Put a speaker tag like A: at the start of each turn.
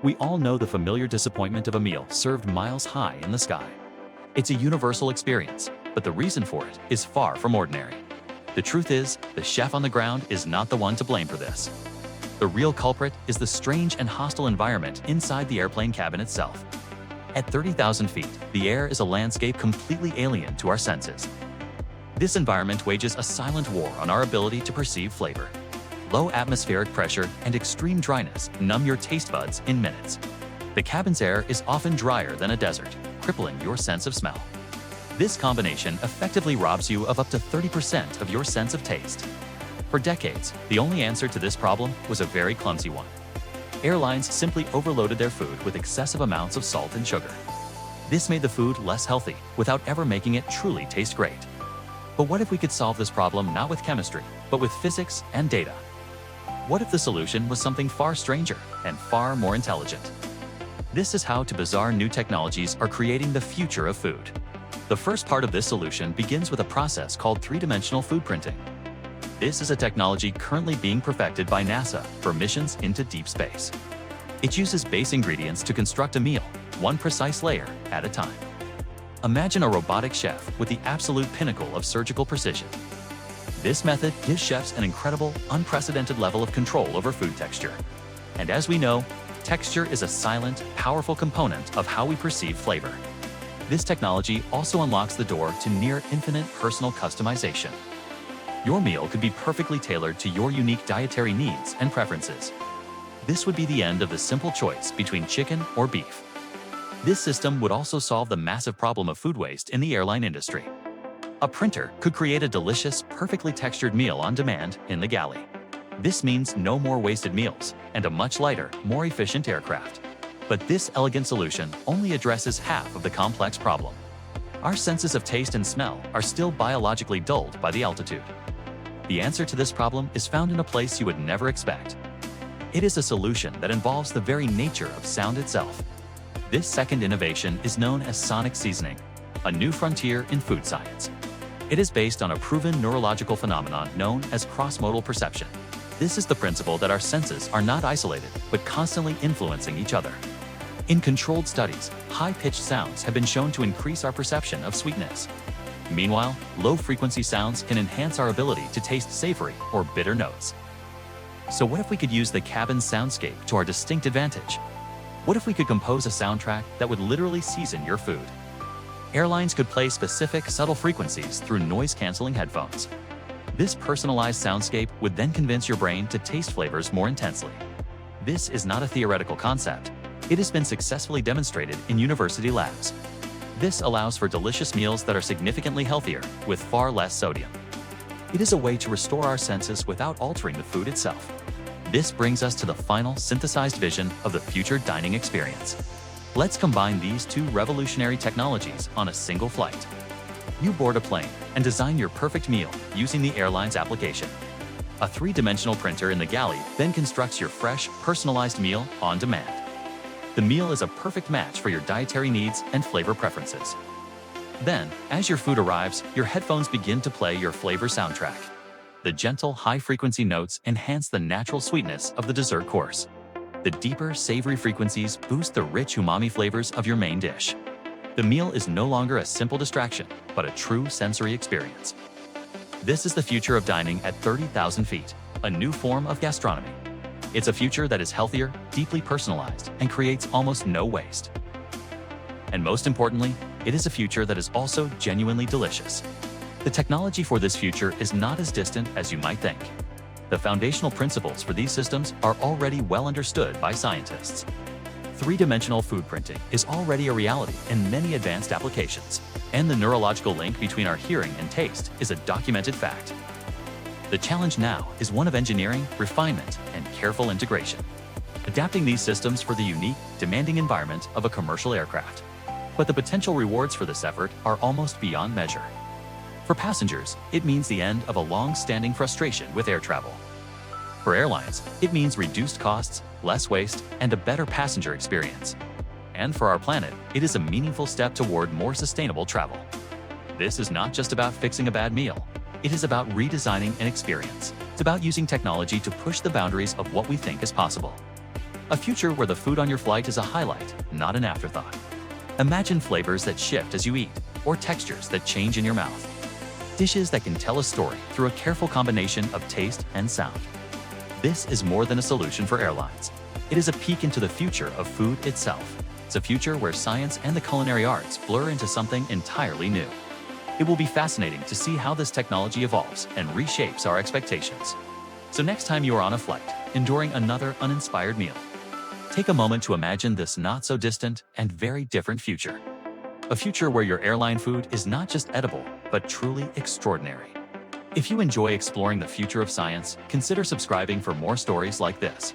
A: We all know the familiar disappointment of a meal served miles high in the sky. It's a universal experience, but the reason for it is far from ordinary. The truth is, the chef on the ground is not the one to blame for this. The real culprit is the strange and hostile environment inside the airplane cabin itself. At 30,000 feet, the air is a landscape completely alien to our senses. This environment wages a silent war on our ability to perceive flavor. Low atmospheric pressure and extreme dryness numb your taste buds in minutes. The cabin's air is often drier than a desert, crippling your sense of smell. This combination effectively robs you of up to 30% of your sense of taste. For decades, the only answer to this problem was a very clumsy one. Airlines simply overloaded their food with excessive amounts of salt and sugar. This made the food less healthy without ever making it truly taste great. But what if we could solve this problem not with chemistry, but with physics and data? What if the solution was something far stranger and far more intelligent? This is how bizarre new technologies are creating the future of food. The first part of this solution begins with a process called three-dimensional food printing. This is a technology currently being perfected by NASA for missions into deep space. It uses base ingredients to construct a meal, one precise layer at a time. Imagine a robotic chef with the absolute pinnacle of surgical precision. This method gives chefs an incredible, unprecedented level of control over food texture. And as we know, texture is a silent, powerful component of how we perceive flavor. This technology also unlocks the door to near-infinite personal customization. Your meal could be perfectly tailored to your unique dietary needs and preferences. This would be the end of the simple choice between chicken or beef. This system would also solve the massive problem of food waste in the airline industry. A printer could create a delicious, perfectly textured meal on demand in the galley. This means no more wasted meals and a much lighter, more efficient aircraft. But this elegant solution only addresses half of the complex problem. Our senses of taste and smell are still biologically dulled by the altitude. The answer to this problem is found in a place you would never expect. It is a solution that involves the very nature of sound itself. This second innovation is known as sonic seasoning, a new frontier in food science. It is based on a proven neurological phenomenon known as cross-modal perception. This is the principle that our senses are not isolated, but constantly influencing each other. In controlled studies, high-pitched sounds have been shown to increase our perception of sweetness. Meanwhile, low-frequency sounds can enhance our ability to taste savory or bitter notes. So what if we could use the cabin's soundscape to our distinct advantage? What if we could compose a soundtrack that would literally season your food? Airlines could play specific, subtle frequencies through noise-canceling headphones. This personalized soundscape would then convince your brain to taste flavors more intensely. This is not a theoretical concept. It has been successfully demonstrated in university labs. This allows for delicious meals that are significantly healthier, with far less sodium. It is a way to restore our senses without altering the food itself. This brings us to the final synthesized vision of the future dining experience. Let's combine these two revolutionary technologies on a single flight. You board a plane and design your perfect meal using the airline's application. A three-dimensional printer in the galley then constructs your fresh, personalized meal on demand. The meal is a perfect match for your dietary needs and flavor preferences. Then, as your food arrives, your headphones begin to play your flavor soundtrack. The gentle, high-frequency notes enhance the natural sweetness of the dessert course. The deeper, savory frequencies boost the rich umami flavors of your main dish. The meal is no longer a simple distraction, but a true sensory experience. This is the future of dining at 30,000 feet, a new form of gastronomy. It's a future that is healthier, deeply personalized, and creates almost no waste. And most importantly, it is a future that is also genuinely delicious. The technology for this future is not as distant as you might think. The foundational principles for these systems are already well understood by scientists. Three-dimensional food printing is already a reality in many advanced applications, and the neurological link between our hearing and taste is a documented fact. The challenge now is one of engineering, refinement, and careful integration, adapting these systems for the unique, demanding environment of a commercial aircraft. But the potential rewards for this effort are almost beyond measure. For passengers, it means the end of a long-standing frustration with air travel. For airlines, it means reduced costs, less waste, and a better passenger experience. And for our planet, it is a meaningful step toward more sustainable travel. This is not just about fixing a bad meal. It is about redesigning an experience. It's about using technology to push the boundaries of what we think is possible. A future where the food on your flight is a highlight, not an afterthought. Imagine flavors that shift as you eat, or textures that change in your mouth. Dishes that can tell a story through a careful combination of taste and sound. This is more than a solution for airlines. It is a peek into the future of food itself. It's a future where science and the culinary arts blur into something entirely new. It will be fascinating to see how this technology evolves and reshapes our expectations. So next time you are on a flight, enduring another uninspired meal, take a moment to imagine this not-so-distant and very different future. A future where your airline food is not just edible, but truly extraordinary. If you enjoy exploring the future of science, consider subscribing for more stories like this.